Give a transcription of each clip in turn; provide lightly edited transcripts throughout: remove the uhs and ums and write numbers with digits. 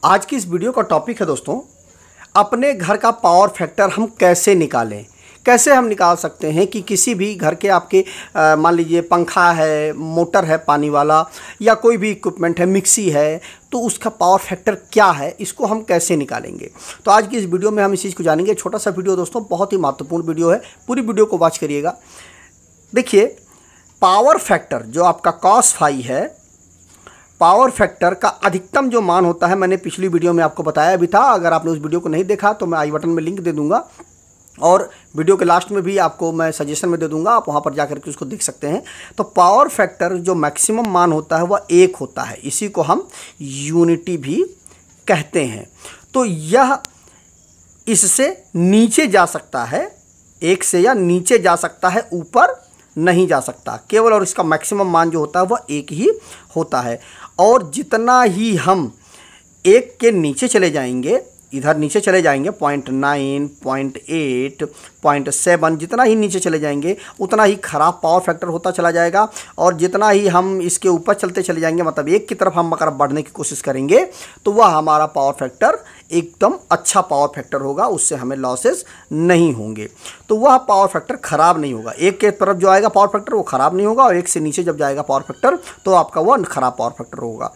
आज की इस वीडियो का टॉपिक है दोस्तों, अपने घर का पावर फैक्टर हम कैसे निकालें। कैसे हम निकाल सकते हैं कि किसी भी घर के आपके मान लीजिए पंखा है, मोटर है पानी वाला, या कोई भी इक्विपमेंट है, मिक्सी है, तो उसका पावर फैक्टर क्या है, इसको हम कैसे निकालेंगे। तो आज की इस वीडियो में हम इस चीज़ को जानेंगे। छोटा सा वीडियो दोस्तों, बहुत ही महत्वपूर्ण वीडियो है, पूरी वीडियो को वॉच करिएगा। देखिए, पावर फैक्टर जो आपका cos फाई है, पावर फैक्टर का अधिकतम जो मान होता है, मैंने पिछली वीडियो में आपको बताया भी था। अगर आपने उस वीडियो को नहीं देखा तो मैं आई बटन में लिंक दे दूंगा और वीडियो के लास्ट में भी आपको मैं सजेशन में दे दूंगा, आप वहां पर जाकर के उसको देख सकते हैं। तो पावर फैक्टर जो मैक्सिमम मान होता है वह 1 होता है, इसी को हम यूनिटी भी कहते हैं। तो यह इससे नीचे जा सकता है, 1 से या नीचे जा सकता है, ऊपर नहीं जा सकता केवल, और इसका मैक्सिमम मान जो होता है वह 1 ही होता है। और जितना ही हम 1 के नीचे चले जाएंगे, इधर नीचे चले जाएंगे 0.9, 0.8, 0.7, जितना ही नीचे चले जाएंगे उतना ही ख़राब पावर फैक्टर होता चला जाएगा। और जितना ही हम इसके ऊपर चलते चले जाएंगे, मतलब 1 की तरफ हम अगर बढ़ने की कोशिश करेंगे, तो वह हमारा पावर फैक्टर एकदम अच्छा पावर फैक्टर होगा, उससे हमें लॉसेस नहीं होंगे। तो वह पावर फैक्टर ख़राब नहीं होगा। 1 के तरफ जो आएगा पावर फैक्टर वो ख़राब नहीं होगा, और 1 से नीचे जब जाएगा पावर फैक्टर तो आपका वह ख़राब पावर फैक्टर होगा।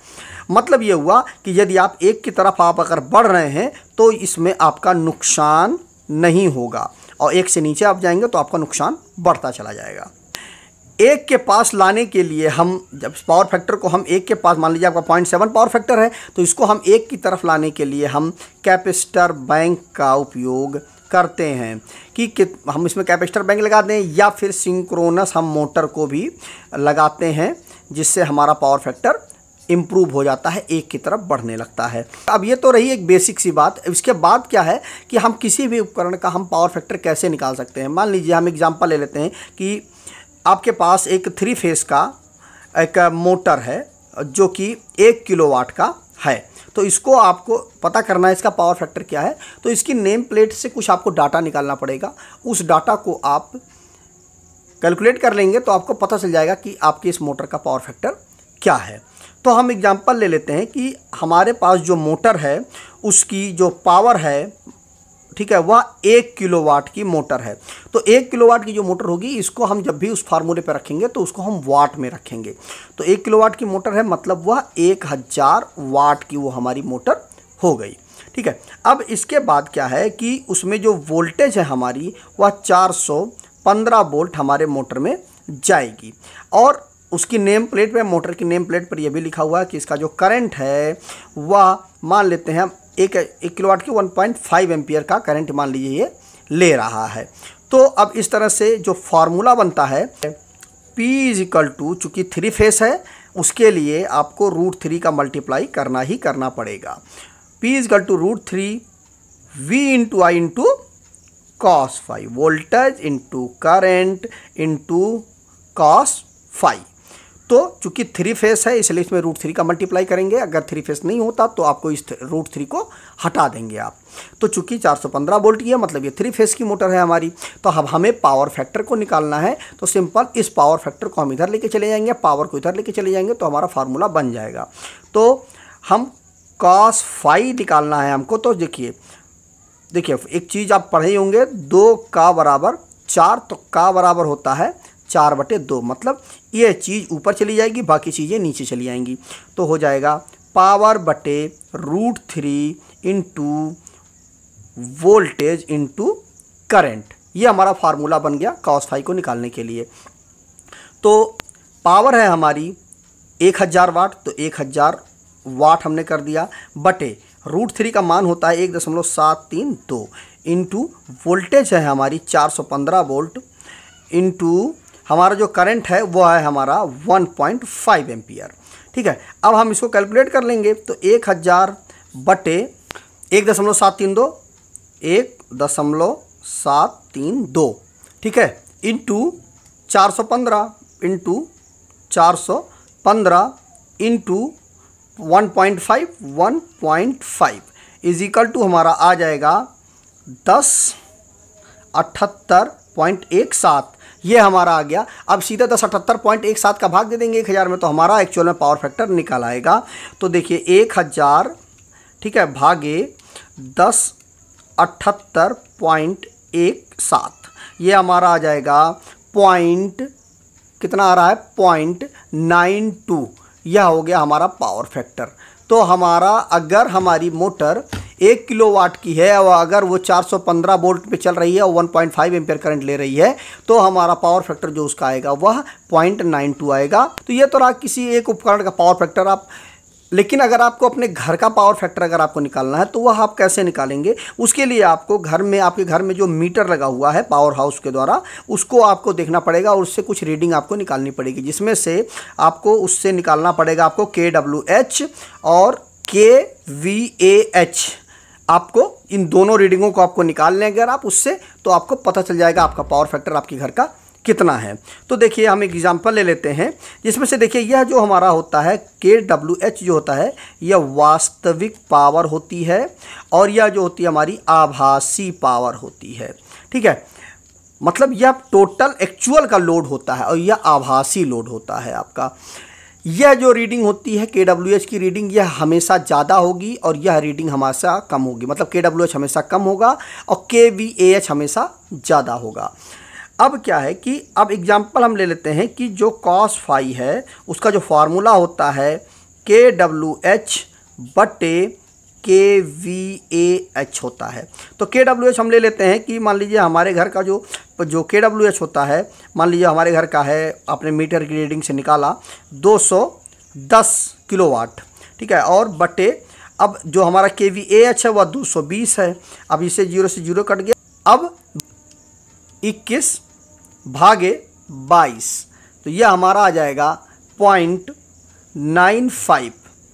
मतलब ये हुआ कि यदि आप 1 की तरफ आप अगर बढ़ रहे हैं तो इसमें आपका नुकसान नहीं होगा, और 1 से नीचे आप जाएंगे तो आपका नुकसान बढ़ता चला जाएगा। 1 के पास लाने के लिए हम जब पावर फैक्टर को हम 1 के पास, मान लीजिए आपका 0.7 पावर फैक्टर है, तो इसको हम 1 की तरफ लाने के लिए हम कैपेसिटर बैंक का उपयोग करते हैं कि हम इसमें कैपेसिटर बैंक लगा दें, या फिर सिंक्रोनस हम मोटर को भी लगाते हैं, जिससे हमारा पावर फैक्टर इम्प्रूव हो जाता है, 1 की तरफ बढ़ने लगता है। अब ये तो रही एक बेसिक सी बात। इसके बाद क्या है कि हम किसी भी उपकरण का हम पावर फैक्टर कैसे निकाल सकते हैं। मान लीजिए हम एग्जांपल ले लेते हैं कि आपके पास एक 3 फेस का एक मोटर है जो कि 1 किलोवाट का है। तो इसको आपको पता करना है इसका पावर फैक्टर क्या है। तो इसकी नेम प्लेट से कुछ आपको डाटा निकालना पड़ेगा। उस डाटा को आप कैलकुलेट कर लेंगे तो आपको पता चल जाएगा कि आपकी इस मोटर का पावर फैक्टर क्या है। तो हम एग्जांपल ले लेते हैं कि हमारे पास जो मोटर है उसकी जो पावर है, ठीक है, वह 1 किलोवाट की मोटर है। तो 1 किलोवाट की जो मोटर होगी, इसको हम जब भी उस फार्मूले पर रखेंगे तो उसको हम वाट में रखेंगे। तो 1 किलोवाट की मोटर है, मतलब वह 1000 वाट की वो हमारी मोटर हो गई। ठीक है, अब इसके बाद क्या है कि उसमें जो वोल्टेज है हमारी, वह 415 वोल्ट हमारे मोटर में जाएगी। और उसकी नेम प्लेट पे, मोटर की नेम प्लेट पर यह भी लिखा हुआ है कि इसका जो करंट है वह मान लेते हैं हम 1 किलोवाट की 1.5 एम्पियर का करंट मान लीजिए ये ले रहा है। तो अब इस तरह से जो फार्मूला बनता है, P = चूँकि 3 फेस है, उसके लिए आपको √3 का मल्टीप्लाई करना ही करना पड़ेगा। P = √3 V × I × cos phi, voltage into current into cos phi. तो चूंकि 3 फेस है इसलिए इसमें √3 का मल्टीप्लाई करेंगे। अगर 3 फेस नहीं होता तो आपको इस √3 को हटा देंगे आप। तो चूंकि 415 वोल्ट की है, मतलब ये 3 फेस की मोटर है हमारी। तो अब हमें पावर फैक्टर को निकालना है। तो सिंपल इस पावर फैक्टर को हम इधर लेके चले जाएंगे, पावर को इधर लेके चले जाएंगे, तो हमारा फार्मूला बन जाएगा। तो हम cos फाई निकालना है हमको। तो देखिए एक चीज़ आप पढ़े होंगे, 2 का बराबर 4, तो का बराबर होता है 4/2, मतलब ये चीज़ ऊपर चली जाएगी, बाकी चीज़ें नीचे चली आएंगी। तो हो जाएगा पावर बटे √3 इंटू वोल्टेज इंटू करंट। ये हमारा फार्मूला बन गया cos फाई को निकालने के लिए। तो पावर है हमारी 1000 वाट, तो 1000 वाट हमने कर दिया, बटे √3 का मान होता है 1.732 इंटू वोल्टेज है हमारी 415 वोल्ट इंटू हमारा जो करंट है वो है हमारा 1.5 एम्पियर। ठीक है, अब हम इसको कैलकुलेट कर लेंगे। तो 1000 बटे 1.732 1.732, ठीक है, into 415 into 415 into 1.5 is equal to हमारा आ जाएगा 1078.17। ये हमारा आ गया। अब सीधे 1078.17 का भाग दे देंगे 1000 में, तो हमारा एक्चुअल में पावर फैक्टर निकल आएगा। तो देखिए 1000 ठीक है, भागे 1078.17, ये हमारा आ जाएगा पॉइंट कितना आ रहा है 0.92, यह हो गया हमारा पावर फैक्टर। तो हमारा अगर हमारी मोटर 1 किलोवाट की है और अगर वो 415 वोल्ट पे चल रही है और 1.5 एम्पियर करंट ले रही है तो हमारा पावर फैक्टर जो उसका आएगा वह 0.92 आएगा। तो ये तो रहा किसी एक उपकरण का पावर फैक्टर। आप लेकिन अगर आपको अपने घर का पावर फैक्टर अगर आपको निकालना है तो वह आप कैसे निकालेंगे, उसके लिए आपको घर में, आपके घर में जो मीटर लगा हुआ है पावर हाउस के द्वारा, उसको आपको देखना पड़ेगा और उससे कुछ रीडिंग आपको निकालनी पड़ेगी, जिसमें से आपको उससे निकालना पड़ेगा आपको kWh और kVAh। आपको इन दोनों रीडिंगों को आपको निकाल लें अगर आप उससे, तो आपको पता चल जाएगा आपका पावर फैक्टर आपके घर का कितना है। तो देखिए हम एक एग्जांपल ले लेते हैं, जिसमें से देखिए यह जो हमारा होता है kWh जो होता है यह वास्तविक पावर होती है और यह जो होती है हमारी आभासी पावर होती है। ठीक है, मतलब यह टोटल एक्चुअल का लोड होता है और यह आभासी लोड होता है आपका। यह जो रीडिंग होती है kWh की रीडिंग, यह हमेशा ज़्यादा होगी और यह रीडिंग हमेशा कम होगी। मतलब kWh हमेशा कम होगा और kVAh हमेशा ज़्यादा होगा। अब क्या है कि अब एग्जांपल हम ले लेते हैं कि जो cos फाई है उसका जो फार्मूला होता है kWh बटे kVAh होता है। तो kWh हम ले लेते हैं कि मान लीजिए हमारे घर का जो kWh होता है, मान लीजिए हमारे घर का है, आपने मीटर की रीडिंग से निकाला 210 किलोवाट, ठीक है, और बटे अब जो हमारा kVAh है वह 220 है। अब इसे 0 से 0 कट गया, अब 21 भागे 22, तो यह हमारा आ जाएगा 0.95।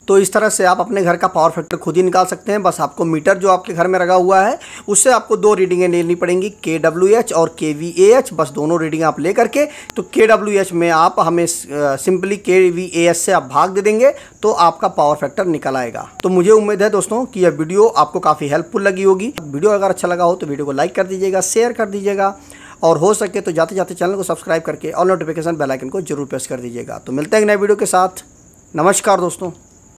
तो इस तरह से आप अपने घर का पावर फैक्टर खुद ही निकाल सकते हैं। बस आपको मीटर जो आपके घर में लगा हुआ है उससे आपको दो रीडिंगें लेनी पड़ेंगी, kWh और kVAh। बस दोनों रीडिंग आप ले करके, तो kWh में आप हमें सिंपली kVAh से आप भाग दे देंगे तो आपका पावर फैक्टर निकल आएगा। तो मुझे उम्मीद है दोस्तों कि यह वीडियो आपको काफ़ी हेल्पफुल लगी होगी। वीडियो अगर अच्छा लगा हो तो वीडियो को लाइक कर दीजिएगा, शेयर कर दीजिएगा और हो सके तो जाते जाते चैनल को सब्सक्राइब करके और नोटिफिकेशन बेल आइकन को जरूर प्रेस कर दीजिएगा। तो मिलते हैं नए वीडियो के साथ। नमस्कार दोस्तों।